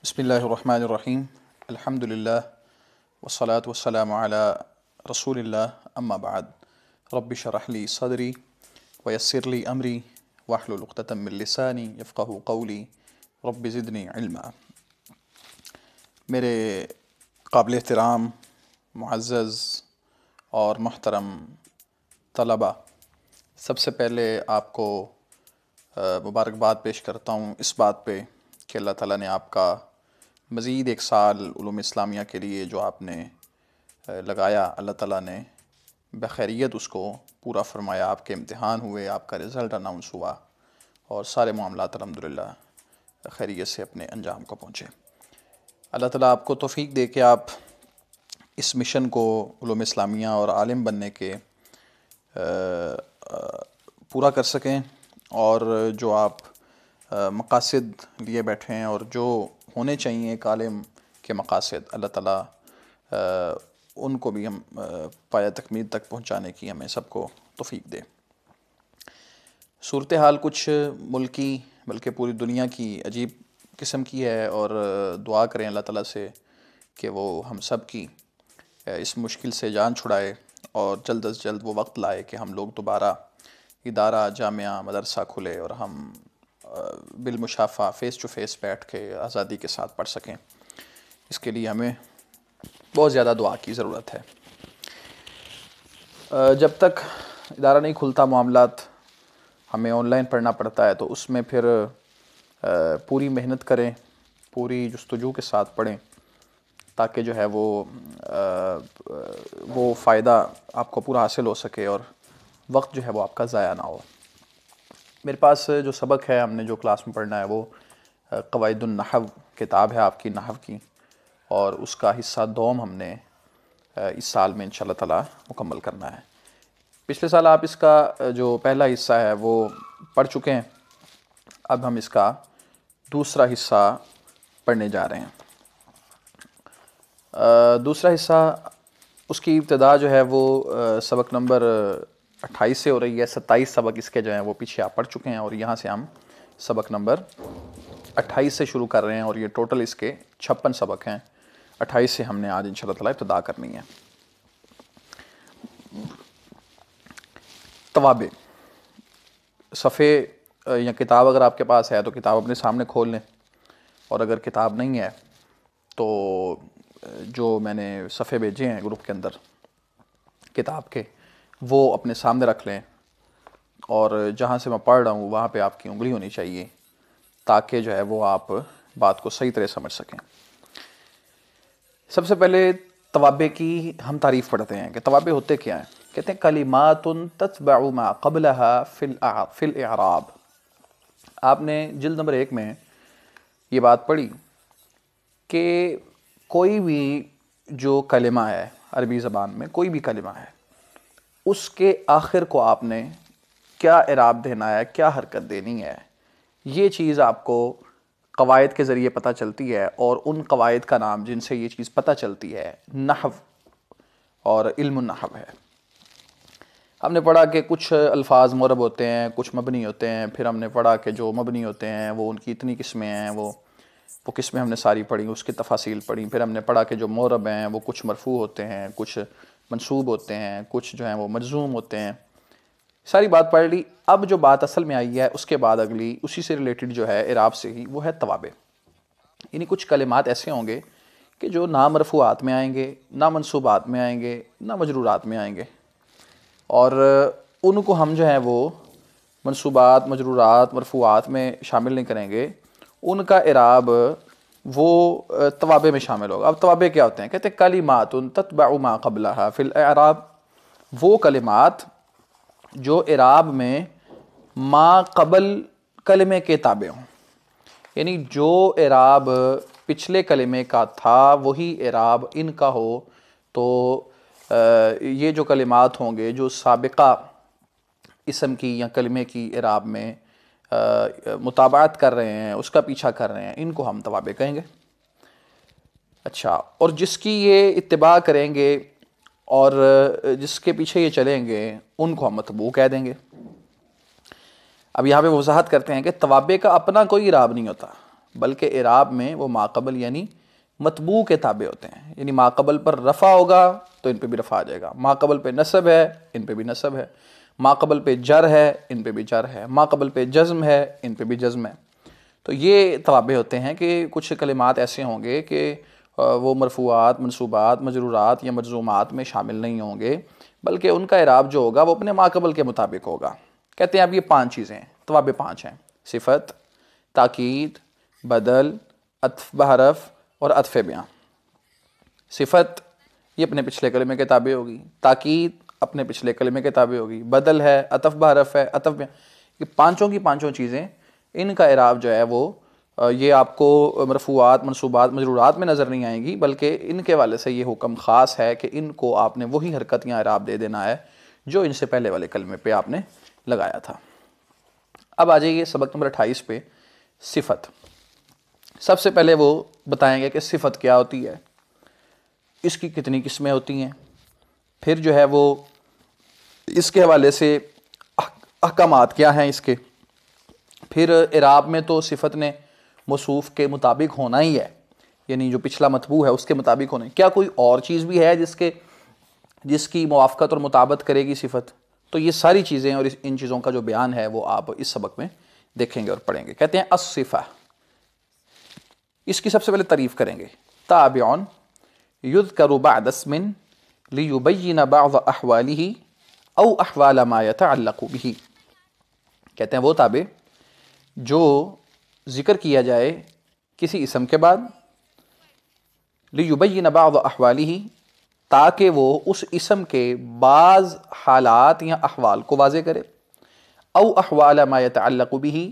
بسم اللہ الرحمن الرحیم الحمد للہ والصلاة والسلام علی رسول اللہ اما بعد رب اشرح لی صدری ویسر لی امری واحلل عقدۃ من لسانی یفقہوا قولی رب زدنی علما۔ میرے قابل احترام معزز اور محترم طلبہ، سب سے پہلے آپ کو مبارکباد پیش کرتا ہوں اس بات پہ کہ اللہ تعالیٰ نے آپ کا مزید ایک سال علوم اسلامیہ کے لیے جو آپ نے لگایا، اللہ تعالیٰ نے بخیریت اس کو پورا فرمایا۔ آپ کے امتحان ہوئے، آپ کا رزلٹ اناؤنس ہوا اور سارے معاملات الحمدللہ خیریت سے اپنے انجام کو پہنچے۔ اللہ تعالیٰ آپ کو توفیق دے کہ آپ اس مشن کو علوم اسلامیہ اور عالم بننے کے پورا کر سکیں، اور جو آپ مقاصد لیے بیٹھے ہیں اور جو ہونے چاہیے ایک عالم کے مقاصد، اللہ تعالیٰ ان کو بھی ہم پایہ تکمیل تک پہنچانے کی ہمیں سب کو توفیق دے۔ صورتحال کچھ ملکی بلکہ پوری دنیا کی عجیب قسم کی ہے، اور دعا کریں اللہ تعالیٰ سے کہ وہ ہم سب کی اس مشکل سے جان چھڑائے اور جلد از جلد وہ وقت لائے کہ ہم لوگ دوبارہ ادارہ، جامعہ، مدرسہ کھلے اور ہم بالمشافہ فیس ٹو فیس بیٹھ کے آزادی کے ساتھ پڑھ سکیں۔ اس کے لیے ہمیں بہت زیادہ دعا کی ضرورت ہے۔ جب تک ادارہ نہیں کھلتا، معاملات ہمیں آن لائن پڑھنا پڑتا ہے، تو اس میں پھر پوری محنت کریں، پوری جستجو کے ساتھ پڑھیں تاکہ جو ہے وہ فائدہ آپ کو پورا حاصل ہو سکے اور وقت جو ہے وہ آپ کا ضائع نہ ہو۔ میرے پاس جو سبق ہے، ہم نے جو کلاس میں پڑھنا ہے، وہ قواعد النحو کتاب ہے آپ کی نحو کی، اور اس کا حصہ دوم ہم نے اس سال میں انشاءاللہ تعالی مکمل کرنا ہے۔ پچھلے سال آپ اس کا جو پہلا حصہ ہے وہ پڑھ چکے ہیں، اب ہم اس کا دوسرا حصہ پڑھنے جا رہے ہیں۔ دوسرا حصہ، اس کی ابتدا جو ہے وہ سبق نمبر 28 سے ہو رہی ہے۔ 27 سبق اس کے جو ہیں وہ پیچھے آپ پڑھ چکے ہیں، اور یہاں سے ہم سبق نمبر 28 سے شروع کر رہے ہیں، اور یہ ٹوٹل اس کے 56 سبق ہیں۔ 28 سے ہم نے آج انشاءاللہ تعالی ابتدا کرنی ہے۔ توابع، صفحے یا کتاب اگر آپ کے پاس ہے تو کتاب اپنے سامنے کھول لیں، اور اگر کتاب نہیں ہے تو جو میں نے صفحے بھیجے ہیں گروپ کے اندر کتاب کے، وہ اپنے سامنے رکھ لیں، اور جہاں سے میں پڑھ رہا ہوں وہاں پہ آپ کی انگلی ہونی چاہیے تاکہ جو ہے وہ آپ بات کو صحیح طرح سمجھ سکیں۔ سب سے پہلے توابع کی ہم تعریف پڑھتے ہیں کہ توابع ہوتے کیا ہیں۔ کہتے ہیں کلمات تتبع ما قبلها فی الاعراب۔ آپ نے جلد نمبر 1 میں یہ بات پڑھی کہ کوئی بھی جو کلمہ ہے عربی زبان میں، کوئی بھی کلمہ ہے، اس کے آخر کو آپ نے کیا اعراب دینا ہے، کیا حرکت دینی ہے، یہ چیز آپ کو قواعد کے ذریعے پتہ چلتی ہے، اور ان قواعد کا نام جن سے یہ چیز پتہ چلتی ہے نحو اور علم النحو ہے۔ ہم نے پڑھا کہ کچھ الفاظ معرب ہوتے ہیں، کچھ مبنی ہوتے ہیں، پھر ہم نے پڑھا کہ جو مبنی ہوتے ہیں وہ ان کی اتنی قسمیں ہیں، وہ قسمیں ہم نے ساری پڑھی، اس کی تفاصیل پڑھی۔ پھر ہم نے پڑھا کہ جو معرب ہیں وہ کچھ مرفوع ہوتے ہیں، کچھ منصوب ہوتے ہیں، کچھ جو ہیں وہ مجزوم ہوتے ہیں، ساری بات پڑھ لی۔ اب جو بات اصل میں آئی ہے، اس کے بعد اگلی اسی سے ریلیٹڈ جو ہے اعراب سے ہی، وہ ہے توابع۔ یعنی کچھ کلمات ایسے ہوں گے کہ جو نہ مرفوعات میں آئیں گے، نہ منصوبات میں آئیں گے، نہ مجرورات میں آئیں گے، اور ان کو ہم جو ہیں وہ منصوبات، مجرورات، مرفوعات میں شامل نہیں کریں گے، ان کا اعراب وہ توابع میں شامل ہوگا۔ اب توابع کیا ہوتے ہیں؟ کہتے ہیں کلمات تتبع ما قبلها فی الاعراب، وہ کلمات جو اعراب میں ما قبل کلمے کے تابع ہوں، یعنی جو اعراب پچھلے کلمے کا تھا وہی اعراب ان کا ہو، تو یہ جو کلمات ہوں گے جو سابقہ اسم کی یا کلمے کی اعراب میں مطابعت کر رہے ہیں، اس کا پیچھا کر رہے ہیں، ان کو ہم توابع کہیں گے۔ اچھا، اور جس کی یہ اتباع کریں گے اور جس کے پیچھے یہ چلیں گے، ان کو ہم متبوع کہہ دیں گے۔ اب یہاں پہ وضاحت کرتے ہیں کہ توابع کا اپنا کوئی اعراب نہیں ہوتا، بلکہ اعراب میں وہ ماقبل یعنی مطبوع کے تابع ہوتے ہیں. یعنی ماقبل پر رفع ہوگا تو ان پہ بھی رفع آ جائے گا، ماقبل پہ نصب ہے ان پہ بھی نصب ہے، ماقبل پہ جر ہے ان پہ بھی جر ہے، ماقبل پہ جزم ہے ان پہ بھی جزم ہے. تو یہ توابع ہوتے ہیں کہ کچھ کلمات ایسے ہوں گے کہ وہ مرفوعات، منصوبات، مجرورات یا مجزومات میں شامل نہیں ہوں گے، بلکہ ان کا اعراب جو ہوگا وہ اپنے ماقبل کے مطابق ہوگا. کہتے ہیں اب یہ 5 چیزیں ہیں، توابع 5 ہیں: صفت، تاکید، بدل، عطف بحرف اور عطف بیان. صفت یہ اپنے پچھلے کلمے کے تابع ہوگی، تاکید اپنے پچھلے کلمے کے تابع ہوگی، بدل ہے، عطف بحرف ہے، عطف بیان. یہ پانچوں کی پانچوں چیزیں، ان کا اعراب جو ہے وہ یہ آپ کو مرفوعات، منصوبات، مجرورات میں نظر نہیں آئیں گی، بلکہ ان کے والے سے یہ حکم خاص ہے کہ ان کو آپ نے وہی حرکت یا اعراب دے دینا ہے جو ان سے پہلے والے کلمے پہ آپ نے لگایا تھا. اب آ جائیے سبق نمبر 28 پہ، صفت. سب سے پہلے وہ بتائیں گے کہ صفت کیا ہوتی ہے، اس کی کتنی قسمیں ہوتی ہیں، پھر جو ہے وہ اس کے حوالے سے احکامات کیا ہیں اس کے، پھر اعراب میں تو صفت نے موصوف کے مطابق ہونا ہی ہے، یعنی جو پچھلا مطبوع ہے اس کے مطابق ہونا ہے. کیا کوئی اور چیز بھی ہے جس کی موافقت اور مطابقت کرے گی صفت؟ تو یہ ساری چیزیں اور ان چیزوں کا جو بیان ہے وہ آپ اس سبق میں دیکھیں گے اور پڑھیں گے. کہتے ہیں الصفہ، اس کی سب سے پہلے تعریف کریں گے. تابع یذکر بعد اسم لیبین بعض احوالہ او احوال ما یتعلق بہ. کہتے ہیں وہ تابع جو ذکر کیا جائے کسی اسم کے بعد، لیبین بعض احوالہ تاکہ وہ اس اسم کے بعض حالات یا احوال کو واضح کرے، او احوال ما یتعلق بہ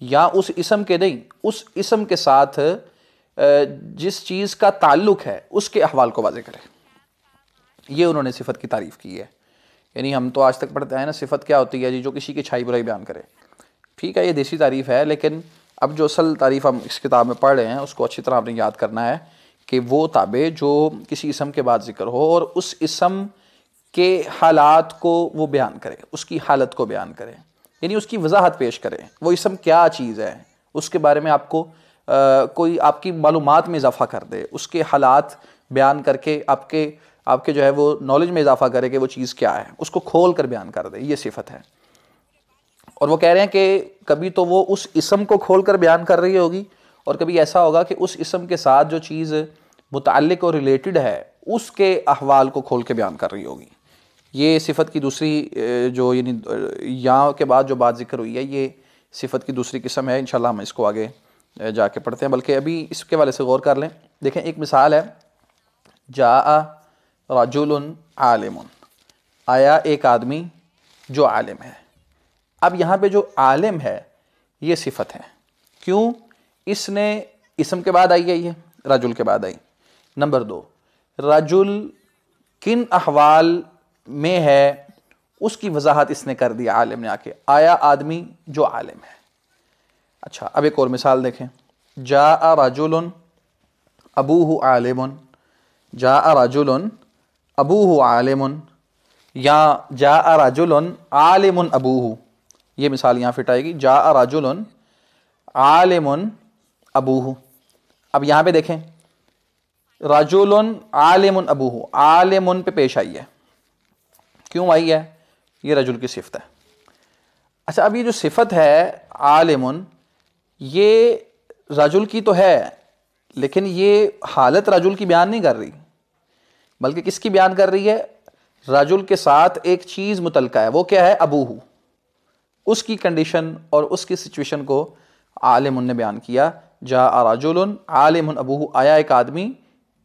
یا اس اسم کے نہیں، اس اسم کے ساتھ جس چیز کا تعلق ہے اس کے احوال کو واضح کرے. یہ انہوں نے صفت کی تعریف کی ہے. یعنی ہم تو آج تک پڑھتے ہیں نا صفت کیا ہوتی ہے جی، جو کسی کی اچھائی برائی بیان کرے. ٹھیک ہے، یہ دیسی تعریف ہے، لیکن اب جو اصل تعریف ہم اس کتاب میں پڑھ رہے ہیں اس کو اچھی طرح آپ نے یاد کرنا ہے کہ وہ تابع جو کسی اسم کے بعد ذکر ہو اور اس اسم کے حالات کو وہ بیان کرے، اس کی حالت کو بیان کرے، یعنی اس کی وضاحت پیش کرے. وہ اسم کیا چیز ہے اس کے بارے میں آپ کو کوئی آپ کی معلومات میں اضافہ کر دے، اس کے حالات بیان کر کے آپ کے جو ہے وہ نالج میں اضافہ کرے کہ وہ چیز کیا ہے، اس کو کھول کر بیان کر دے. یہ صفت ہے. اور وہ کہہ رہے ہیں کہ کبھی تو وہ اس اسم کو کھول کر بیان کر رہی ہوگی، اور کبھی ایسا ہوگا کہ اس اسم کے ساتھ جو چیز متعلق اور ریلیٹڈ ہے اس کے احوال کو کھول کے بیان کر رہی ہوگی. یہ صفت کی دوسری جو یعنی یا کے بعد جو بات ذکر ہوئی ہے یہ صفت کی دوسری قسم ہے. انشاءاللہ ہم اس کو آگے جا کے پڑھتے ہیں، بلکہ ابھی اس کے والے سے غور کر لیں. دیکھیں ایک مثال ہے، جاء رجل عالم، آیا ایک آدمی جو عالم ہے. اب یہاں پہ جو عالم ہے یہ صفت ہے. کیوں؟ اس نے اسم کے بعد آئی ہے، یہ رجل کے بعد آئی. نمبر 2، رجل کن احوال میں ہے اس کی وضاحت اس نے کر دی عالم نے آ کے. آیا آدمی جو عالم ہے. اچھا اب ایک اور مثال دیکھیں، جاء رجل ابوہ عالم، جاء رجل ابوہ عالم، یا جاء رجل عالم ابوہ. یہ مثال یہاں فٹ آئے گی، جاء رجل عالم ابوہ. اب یہاں پہ دیکھیں رجل عالم ابوہ، عالم پہ پیش آئی ہے. کیوں آئی ہے؟ یہ رجل کی صفت ہے. اچھا اب یہ جو صفت ہے عالم، یہ رجل کی تو ہے، لیکن یہ حالت رجل کی بیان نہیں کر رہی، بلکہ کس کی بیان کر رہی ہے؟ رجل کے ساتھ ایک چیز متعلقہ ہے، وہ کیا ہے؟ ابوہ. اس کی کنڈیشن اور اس کی سچویشن کو عالم نے بیان کیا. جاء رجل عالم ابوہ، آیا ایک آدمی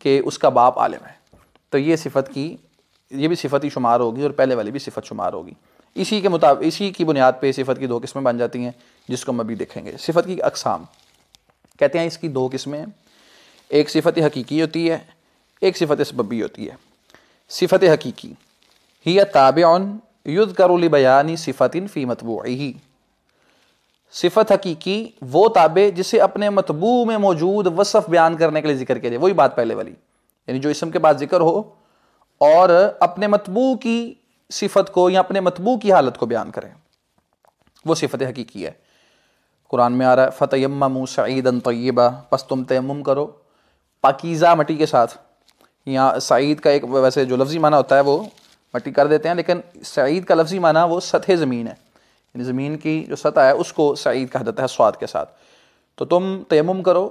کہ اس کا باپ عالم ہے. تو یہ صفت کی، یہ بھی صفت ہی شمار ہوگی اور پہلے والی بھی صفت شمار ہوگی. اسی کے مطابق، اسی کی بنیاد پہ صفت کی 2 قسمیں بن جاتی ہیں جس کو ہم ابھی دیکھیں گے. صفت کی اقسام کہتے ہیں اس کی 2 قسمیں ہیں. ایک صفت حقیقی ہوتی ہے، ایک صفت سببی ہوتی ہے. صفت حقیقی ہی تابع یذکر لبیان صفت فی متبوعہ. صفت حقیقی وہ تابع جسے اپنے متبوع میں موجود وصف بیان کرنے کے لیے ذکر کیا جائے. وہی بات پہلے والی، یعنی جو اسم کے بعد ذکر ہو اور اپنے متبوع کی صفت کو یا اپنے متبوع کی حالت کو بیان کریں، وہ صفت حقیقی ہے. قرآن میں آ رہا ہے فَتَيَمَّمُوا سَعِيدًا طَيِّبًا، پس تم تیمم کرو پاکیزہ مٹی کے ساتھ. یہاں سعید کا ایک ویسے جو لفظی معنی ہوتا ہے وہ مٹی کر دیتے ہیں، لیکن سعید کا لفظی معنی وہ سطح زمین ہے، یعنی زمین کی جو سطح ہے اس کو سعید کہا جاتا ہے صاد کے ساتھ. تو تم تیمم کرو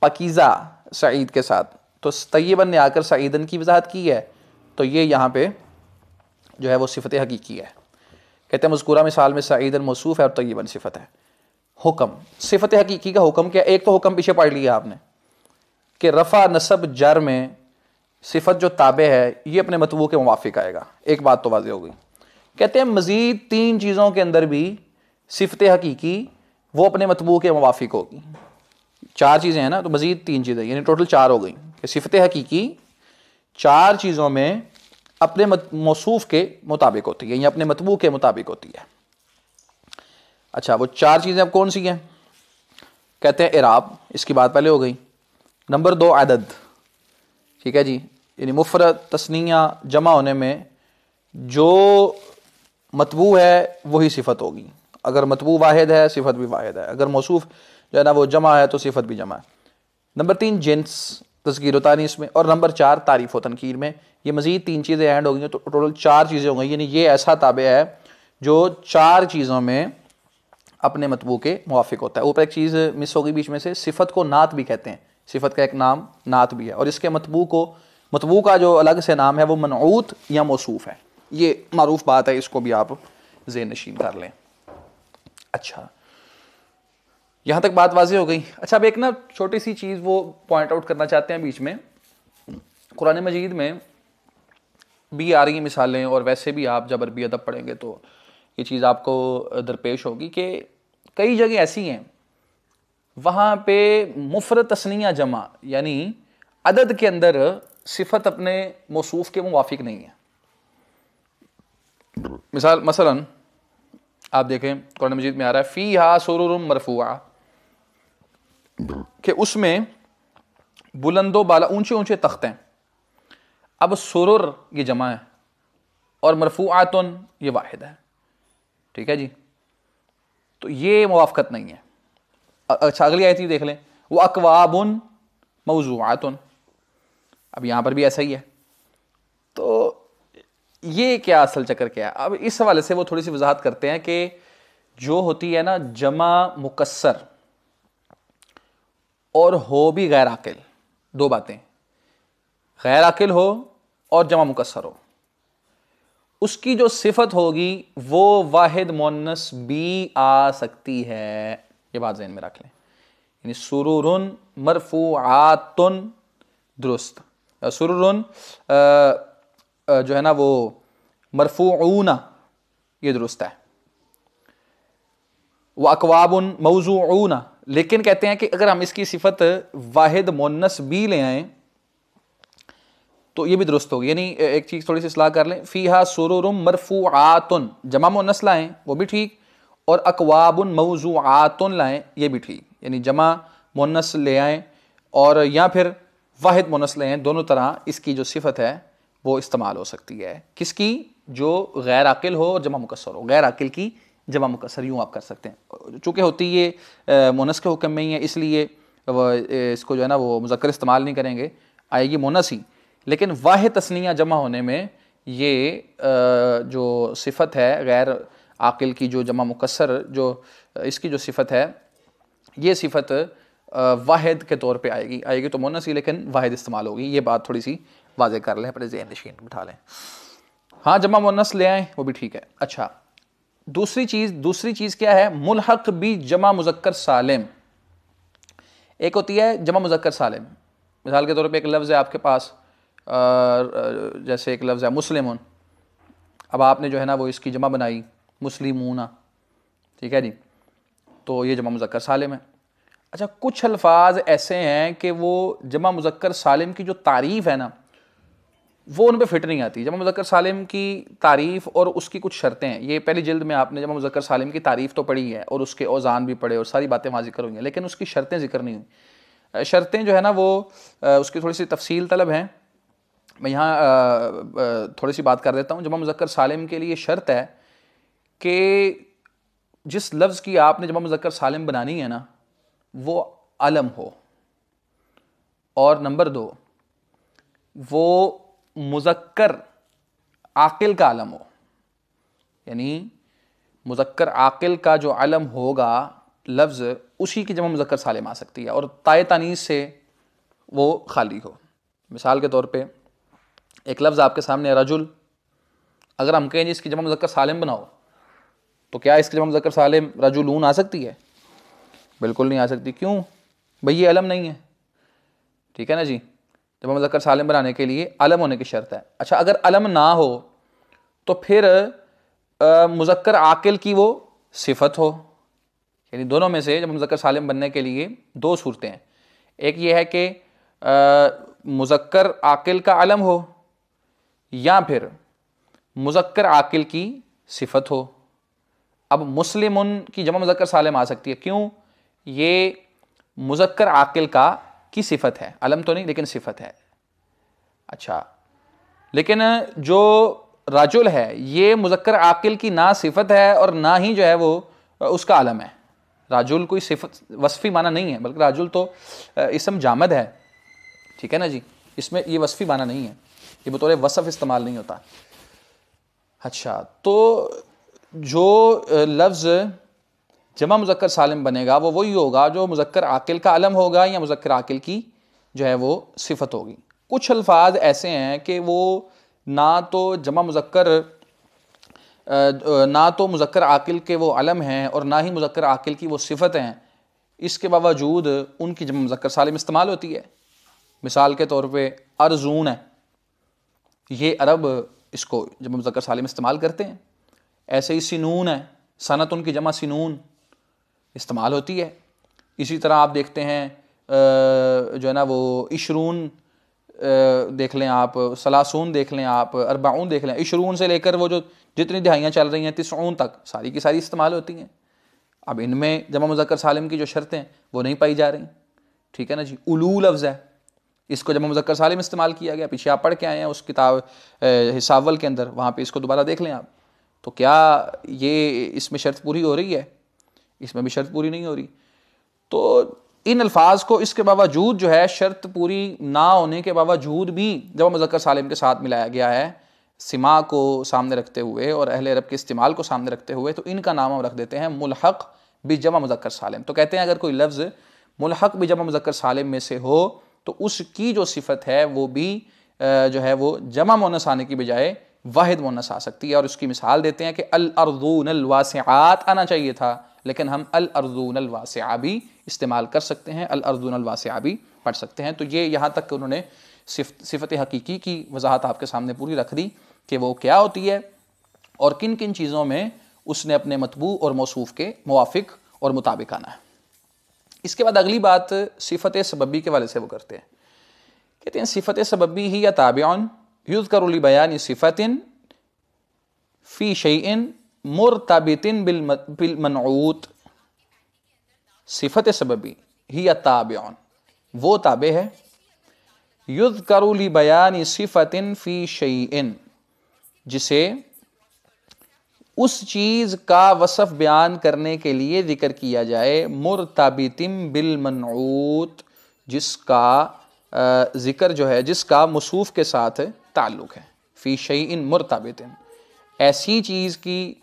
پاکیزہ سعید کے ساتھ. تو طیباً نے آ کر سعیدن کی وضاحت کی ہے، تو یہ یہاں پہ جو ہے وہ صفت حقیقی ہے. کہتے ہیں مذکورہ مثال میں سعیدن موصوف ہے اور طیباً صفت ہے. حکم، صفت حقیقی کا حکم کیا؟ ایک تو حکم پیچھے پڑھ لیا آپ نے کہ رفع نصب جر میں صفت جو تابع ہے یہ اپنے مطبوع کے موافق آئے گا. ایک بات تو واضح ہو گئی. کہتے ہیں مزید 3 چیزوں کے اندر بھی صفت حقیقی وہ اپنے مطبوع کے موافق ہوگی. 4 چیزیں ہیں نا، تو مزید 3 چیزیں، یعنی ٹوٹل 4 ہو گئی کہ صفت حقیقی 4 چیزوں میں اپنے موصوف کے مطابق ہوتی ہے، یا اپنے مطبوع کے مطابق ہوتی ہے. اچھا، وہ 4 چیزیں اب کون سی ہیں؟ کہتے ہیں اعراب، اس کی بات پہلے ہو گئی. نمبر 2 عدد، ٹھیک ہے جی، یعنی مفرد تثنیہ جمع ہونے میں جو مطبوع ہے وہی صفت ہوگی. اگر مطبوع واحد ہے صفت بھی واحد ہے، اگر موصوف جو ہے نا وہ جمع ہے تو صفت بھی جمع ہے. نمبر 3 جنس، تذکیر و تانیث میں. اور نمبر 4 تعریف و تنکیر میں. یہ مزید 3 چیزیں اینڈ ہو گئی ہیں تو ٹوٹل 4 چیزیں ہو گئی، یعنی یہ ایسا تابع ہے جو 4 چیزوں میں اپنے مطبوع کے موافق ہوتا ہے. اوپر ایک چیز مس ہو گئی بیچ میں سے، صفت کو نعت بھی کہتے ہیں. صفت کا ایک نام نعت بھی ہے، اور اس کے مطبوع کا جو الگ سے نام ہے وہ منعوت یا موصوف ہے. یہ معروف بات ہے، اس کو بھی آپ ذہن نشین کر لیں. اچھا، یہاں تک بات واضح ہو گئی. اچھا، اب ایک نا چھوٹی سی چیز وہ پوائنٹ آؤٹ کرنا چاہتے ہیں بیچ میں. قرآن مجید میں بھی آ رہی ہیں مثالیں، اور ویسے بھی آپ جب عربی ادب پڑھیں گے تو یہ چیز آپ کو درپیش ہوگی کہ کئی جگہ ایسی ہیں وہاں پہ مفرد تثنیہ جمع یعنی عدد کے اندر صفت اپنے موصوف کے موافق نہیں ہے. مثلا آپ دیکھیں قرآن مجید میں آ رہا ہے فیہا سرر مرفوعہ، کہ اس میں بلند و بالا اونچے اونچے تخت ہیں. اب سرر یہ جمع ہے اور مرفوعاتن یہ واحد ہے، ٹھیک ہے جی، تو یہ موافقت نہیں ہے. اچھا، اگلی آیت دیکھ لیں، وہ اکواب موضوعات. اب یہاں پر بھی ایسا ہی ہے. تو یہ کیا اصل چکر کیا ہے؟ اب اس حوالے سے وہ تھوڑی سی وضاحت کرتے ہیں کہ جو ہوتی ہے نا جمع مکسر اور ہو بھی غیر عاقل، 2 باتیں، غیر عاقل ہو اور جمع مکسر ہو، اس کی جو صفت ہوگی وہ واحد مؤنث بھی آ سکتی ہے. یہ بات ذہن میں رکھ لیں. یعنی سرور مرفوعات درست، سرور جو ہے نا وہ مرفوعون یہ درست ہے، واکواب موضوعون. لیکن کہتے ہیں کہ اگر ہم اس کی صفت واحد مؤنث بھی لے آئیں تو یہ بھی درست ہوگی. یعنی ایک چیز تھوڑی سی اصلاح کر لیں، فیہا سرور مرفوعات، جمع مؤنث لائیں وہ بھی ٹھیک، اور اکواب موضوعات لائیں یہ بھی ٹھیک. یعنی جمع مؤنث لے آئیں اور یا پھر واحد مؤنث لے آئیں، دونوں طرح اس کی جو صفت ہے وہ استعمال ہو سکتی ہے. کس کی؟ جو غیر عاقل ہو اور جمع مکسر ہو. غیر عاقل کی جمع مکسر یوں آپ کر سکتے ہیں. چونکہ ہوتی یہ مؤنث کے حکم میں ہی ہے، اس لیے اس کو جو ہے نا وہ مذکر استعمال نہیں کریں گے، آئے گی مؤنث ہی. لیکن واحد تثنیہ جمع ہونے میں یہ جو صفت ہے غیر عاقل کی جو جمع مکسر جو اس کی جو صفت ہے یہ صفت واحد کے طور پہ آئے گی تو مؤنث ہی لیکن واحد استعمال ہوگی. یہ بات تھوڑی سی واضح کر لیں، اپنے ذہن نشین بٹھا لیں. ہاں جمع مؤنث لے آئیں وہ بھی ٹھیک ہے. اچھا، دوسری چیز کیا ہے؟ ملحق بھی جمع مذکر سالم. ایک ہوتی ہے جمع مذکر سالم، مثال کے طور پہ ایک لفظ ہے آپ کے پاس، جیسے ایک لفظ ہے مسلمون. اب آپ نے جو ہے نا وہ اس کی جمع بنائی مسلمون، ٹھیک ہے جی، تو یہ جمع مذکر سالم ہے. اچھا، کچھ الفاظ ایسے ہیں کہ وہ جمع مذکر سالم کی جو تعریف ہے نا وہ ان پہ فٹ نہیں آتی. جمع مذکر سالم کی تعریف اور اس کی کچھ شرطیں ہیں. یہ پہلی جلد میں آپ نے جمع مذکر سالم کی تعریف تو پڑھی ہے اور اس کے اوزان بھی پڑھے اور ساری باتیں وہاں ذکر ہوئی ہیں، لیکن اس کی شرطیں ذکر نہیں ہوئی. شرطیں جو ہے نا وہ اس کی تھوڑی سی تفصیل طلب ہیں. میں یہاں تھوڑی سی بات کر دیتا ہوں. جمع مذکر سالم کے لیے شرط ہے کہ جس لفظ کی آپ نے جمع مذکر سالم بنانی ہے نا وہ علم ہو، اور نمبر 2 وہ مذکر عاقل کا علم ہو، یعنی مذکر عاقل کا جو علم ہوگا لفظ اسی کی جمع مذکر سالم آ سکتی ہے، اور تائے تانیث سے وہ خالی ہو۔ مثال کے طور پہ ایک لفظ آپ کے سامنے رجل، اگر ہم کہیں جی اس کی جمع مذکر سالم بناؤ تو کیا اس کی جمع مذکر سالم رجلون آ سکتی ہے؟ بالکل نہیں آ سکتی۔ کیوں؟ بھئی یہ علم نہیں ہے، ٹھیک ہے نا جی، جمع مذکر سالم بنانے کے لیے علم ہونے کی شرط ہے۔ اچھا اگر علم نہ ہو تو پھر مذکر عاقل کی وہ صفت ہو، یعنی دونوں میں سے جب مذکر سالم بننے کے لیے 2 صورتیں ہیں، ایک یہ ہے کہ مذکر عاقل کا علم ہو یا پھر مذکر عاقل کی صفت ہو۔ اب مسلمن کی جمع مذکر سالم آ سکتی ہے، کیوں؟ یہ مذکر عاقل کی صفت ہے، علم تو نہیں لیکن صفت ہے۔ اچھا لیکن جو رجل ہے یہ مذکر عاقل کی نہ صفت ہے اور نہ ہی جو ہے وہ اس کا علم ہے۔ رجل کوئی صفت وصفی معنی نہیں ہے، بلکہ رجل تو اسم جامد ہے، ٹھیک ہے نا جی، اس میں یہ وصفی معنی نہیں ہے، یہ بطور وصف استعمال نہیں ہوتا۔ اچھا تو جو لفظ جمع مذکر سالم بنے گا وہ وہی ہوگا جو مذکر عاقل کا علم ہوگا یا مذکر عاقل کی جو ہے وہ صفت ہوگی۔ کچھ الفاظ ایسے ہیں کہ وہ نہ تو مذکر عاقل کے وہ علم ہیں اور نہ ہی مذکر عاقل کی وہ صفت ہیں، اس کے باوجود ان کی جمع مذکر سالم استعمال ہوتی ہے۔ مثال کے طور پہ ارزون ہے، یہ عرب اس کو جمع مذکر سالم استعمال کرتے ہیں۔ ایسے ہی سنون ہے، سنت ان کی جمع سنون استعمال ہوتی ہے۔ اسی طرح آپ دیکھتے ہیں جو ہے نا وہ عشرون دیکھ لیں آپ، سلاسون دیکھ لیں آپ، اربعون دیکھ لیں، عشرون سے لے کر وہ جو جتنی دہائیاں چل رہی ہیں تسعون تک ساری کی ساری استعمال ہوتی ہیں۔ اب ان میں جمع مذکر سالم کی جو شرطیں وہ نہیں پائی جا رہی، ٹھیک ہے نا جی۔ اولو لفظ ہے، اس کو جمع مذکر سالم استعمال کیا گیا، پیچھے آپ پڑھ کے آئے ہیں اس کتاب حساب اول کے اندر، وہاں پہ اس کو دوبارہ دیکھ لیں آپ، تو کیا یہ اس میں شرط پوری ہو رہی ہے؟ اس میں بھی شرط پوری نہیں ہو رہی۔ تو ان الفاظ کو اس کے باوجود جو ہے شرط پوری نہ ہونے کے باوجود بھی جمع مذکر سالم کے ساتھ ملایا گیا ہے، سما کو سامنے رکھتے ہوئے اور اہل عرب کے استعمال کو سامنے رکھتے ہوئے، تو ان کا نام ہم رکھ دیتے ہیں ملحق بجمع مذکر سالم۔ تو کہتے ہیں اگر کوئی لفظ ملحق بجمع مذکر سالم میں سے ہو تو اس کی جو صفت ہے وہ بھی جو ہے وہ جمع مؤنث آنے کی بجائے واحد مؤنث آ سکتی ہے، اور اس کی مثال دیتے ہیں کہ الارضون الواسعات آنا چاہیے تھا، لیکن ہم الارضون الواسعہ بھی استعمال کر سکتے ہیں، الارضون الواسعہ بھی پڑھ سکتے ہیں۔ تو یہ یہاں تک کہ انہوں نے صفت حقیقی کی وضاحت آپ کے سامنے پوری رکھ دی کہ وہ کیا ہوتی ہے اور کن کن چیزوں میں اس نے اپنے مطبوع اور موصوف کے موافق اور مطابق آنا ہے۔ اس کے بعد اگلی بات صفت سببی کے والے سے وہ کرتے ہیں، کہتے ہیں صفت سببی ہی یا تابعن یذکر لبیان صفت فی شیء مرتبط بالمنعوت۔ صفت سببی ہی یا تابعن وہ تابع ہے، یذکر لبیان صفت فی شیء جسے اس چیز کا وصف بیان کرنے کے لیے ذکر کیا جائے، مرتبط بالمنعوت جس کا ذکر جو ہے جس کا موصوف کے ساتھ تعلق ہے، فی شیء مرتبط ایسی چیز کی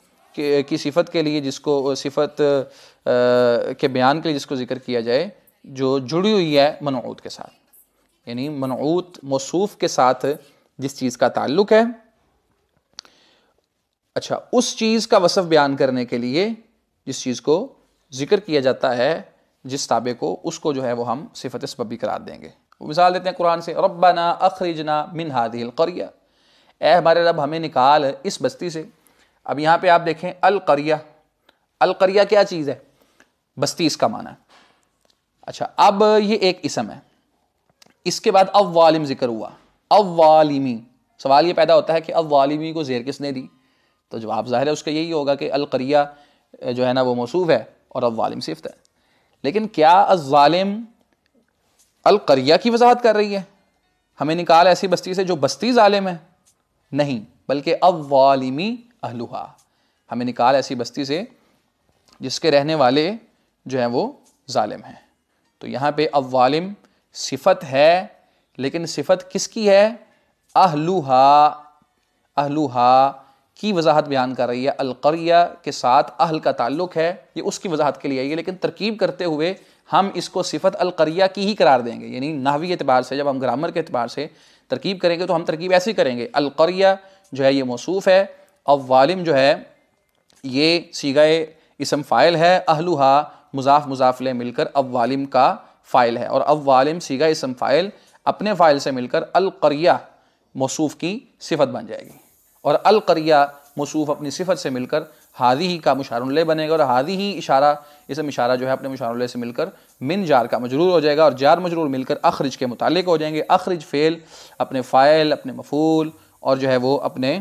صفت کے لیے جس کو صفت کے بیان کے لیے جس کو ذکر کیا جائے جو جڑی ہوئی ہے منعوت کے ساتھ، یعنی منعوت موصوف کے ساتھ جس چیز کا تعلق ہے۔ اچھا اس چیز کا وصف بیان کرنے کے لیے جس چیز کو ذکر کیا جاتا ہے جس تابع کو، اس کو جو ہے وہ ہم صفت سببی قرار دیں گے۔ وہ مثال دیتے ہیں قرآن سے، ربنا اخرجنا من هذه القرية، اے ہمارے رب ہمیں نکال اس بستی سے۔ اب یہاں پہ آپ دیکھیں القریہ، القریہ کیا چیز ہے؟ بستی اس کا معنی ہے۔ اچھا اب یہ ایک اسم ہے، اس کے بعد الظالم ذکر ہوا، الظالمی، سوال یہ پیدا ہوتا ہے کہ الظالمی کو زیر کس نے دی؟ تو جواب ظاہر ہے اس کا یہی ہوگا کہ القریہ جو ہے نا وہ موصوف ہے اور الظالم صفت ہے۔ لیکن کیا الظالم القریہ کی وضاحت کر رہی ہے؟ ہمیں نکال ایسی بستی سے جو بستی ظالم ہے؟ نہیں، بلکہ الظالمی اہلھا، ہمیں نکال ایسی بستی سے جس کے رہنے والے جو ہیں وہ ظالم ہیں۔ تو یہاں پہ الظالم صفت ہے، لیکن صفت کس کی ہے؟ اہلوہا، اہلوہا کی وضاحت بیان کر رہی ہے۔ القریہ کے ساتھ اہل کا تعلق ہے، یہ اس کی وضاحت کے لیے آئی ہے، لیکن ترکیب کرتے ہوئے ہم اس کو صفت القریہ کی ہی قرار دیں گے۔ یعنی نحوی اعتبار سے جب ہم گرامر کے اعتبار سے ترکیب کریں گے تو ہم ترکیب ایسے کریں گے، القریہ جو ہے یہ موصوف ہے، الظالم جو ہے یہ صیغہ اسم فاعل ہے، اہلوہا مضاف مضاف الیہ مل کر الظالم کا فاعل ہے، اور الظالم صیغہ اسم فاعل اپنے فاعل سے مل کر القریہ موصوف کی صفت بن جائے گی، اور القریہ موصوف اپنی صفت سے مل کر ہذہ کا مشار الیہ بنے گا، اور ہذہ اشارہ اسم اشارہ جو ہے اپنے مشار الیہ سے مل کر من جار کا مجرور ہو جائے گا، اور جار مجرور مل کر اخرج کے متعلق ہو جائیں گے۔ اخرج فعل اپنے فاعل، اپنے مفعول اور جو ہے وہ اپنے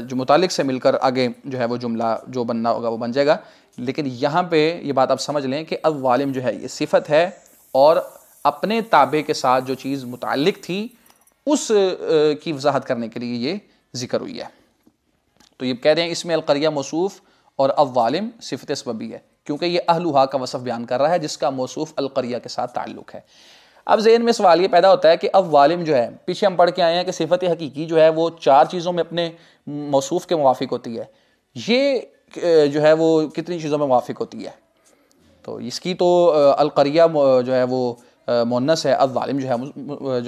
جو متعلق سے مل کر آگے جو ہے وہ جملہ جو بننا ہوگا وہ بن جائے گا۔ لیکن یہاں پہ یہ بات آپ سمجھ لیں کہ الظالم جو ہے یہ صفت ہے، اور اپنے تابع کے ساتھ جو چیز متعلق تھی اس کی وضاحت کرنے کے لیے یہ ذکر ہوئی ہے۔ تو یہ کہہ رہے ہیں اس میں القریہ موصوف اور الظالم صفت سببی ہے، کیونکہ یہ اہلوہا کا وصف بیان کر رہا ہے جس کا موصوف القریہ کے ساتھ تعلق ہے۔ اب ذہن میں سوال یہ پیدا ہوتا ہے کہ الظالم جو ہے، پیچھے ہم پڑھ کے آئے ہیں کہ صفت حقیقی جو ہے وہ 4 چیزوں میں اپنے موصوف کے موافق ہوتی ہے، یہ جو ہے وہ کتنی چیزوں میں موافق ہوتی ہے؟ تو اس کی تو القریہ جو ہے وہ مؤنث ہے، الظالم جو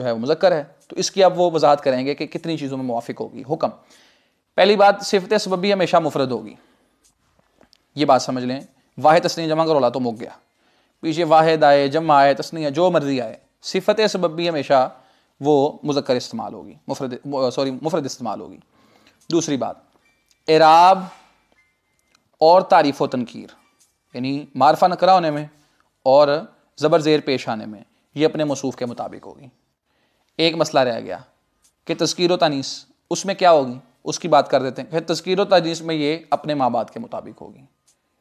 ہے وہ مذکر ہے، تو اس کی اب وہ وضاحت کریں گے کہ کتنی چیزوں میں موافق ہوگی۔ حکم، پہلی بات صفت سببی ہمیشہ مفرد ہوگی، یہ بات سمجھ لیں۔ واحد تثنیہ جمع کا رولا تو مک گیا، پیچھے واحد آئے، جمع آئے، تثنیہ جو مرضی آئے، صفت سببی ہمیشہ وہ مذکر استعمال ہوگی، مفرد استعمال ہوگی۔ دوسری بات، اعراب اور تعریف و تنکیر، یعنی معرفہ نکرہ ہونے میں اور زبر زیر پیش آنے میں یہ اپنے موصوف کے مطابق ہوگی۔ ایک مسئلہ رہ گیا کہ تذکیر و تانیث، اس میں کیا ہوگی، اس کی بات کر دیتے ہیں۔ پھر تذکیر و تانیث میں یہ اپنے ماں بعد کے مطابق ہوگی،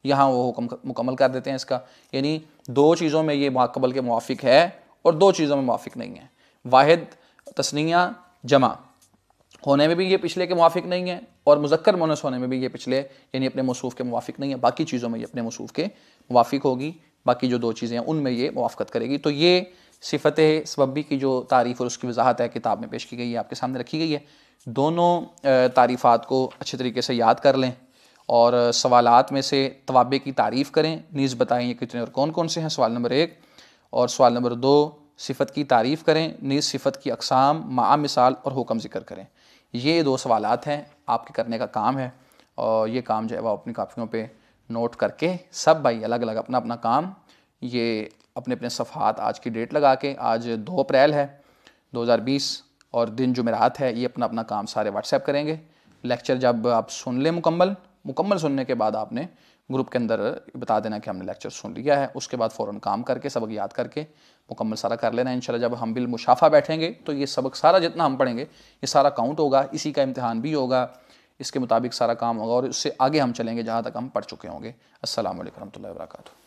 یہاں وہ حکم مکمل کر دیتے ہیں اس کا، یعنی 2 چیزوں میں یہ ماقبل کے موافق ہے اور 2 چیزوں میں موافق نہیں ہے۔ واحد تثنیہ جمع ہونے میں بھی یہ پچھلے کے موافق نہیں ہے، اور مذکر مؤنث ہونے میں بھی یہ پچھلے یعنی اپنے موصوف کے موافق نہیں ہے، باقی چیزوں میں یہ اپنے موصوف کے موافق ہوگی، باقی جو 2 چیزیں ہیں ان میں یہ موافقت کرے گی۔ تو یہ صفت سببی کی جو تعریف اور اس کی وضاحت ہے کتاب میں پیش کی گئی ہے، آپ کے سامنے رکھی گئی ہے۔ دونوں تعریفات کو اچھے طریقے سے یاد کر لیں، اور سوالات میں سے توابع کی تعریف کریں، نیز بتائیں یہ کتنے اور کون کون سے ہیں، سوال نمبر 1، اور سوال نمبر 2 صفت کی تعریف کریں، نیز صفت کی اقسام مع مثال اور حکم ذکر کریں۔ یہ 2 سوالات ہیں، آپ کے کرنے کا کام ہے، اور یہ کام جو ہے وہ اپنی کاپیوں پہ نوٹ کر کے سب بھائی الگ الگ اپنا اپنا کام یہ اپنے اپنے صفحات آج کی ڈیٹ لگا کے، آج 2 اپریل ہے 2020 اور دن جمعرات ہے، یہ اپنا اپنا کام سارے واٹس ایپ کریں گے۔ لیکچر جب آپ سن لیں مکمل سننے کے بعد آپ نے گروپ کے اندر بتا دینا کہ ہم نے لیکچر سن لیا ہے، اس کے بعد فوراً کام کر کے سبق یاد کر کے مکمل سارا کر لینا ہے۔ انشاءاللہ جب ہم بالمشافہ بیٹھیں گے تو یہ سبق سارا جتنا ہم پڑھیں گے یہ سارا کاؤنٹ ہوگا، اسی کا امتحان بھی ہوگا، اس کے مطابق سارا کام ہوگا، اور اس سے آگے ہم چلیں گے جہاں تک ہم پڑھ چکے ہوں گے۔ السلام علیکم ورحمۃ اللہ وبرکاتہ۔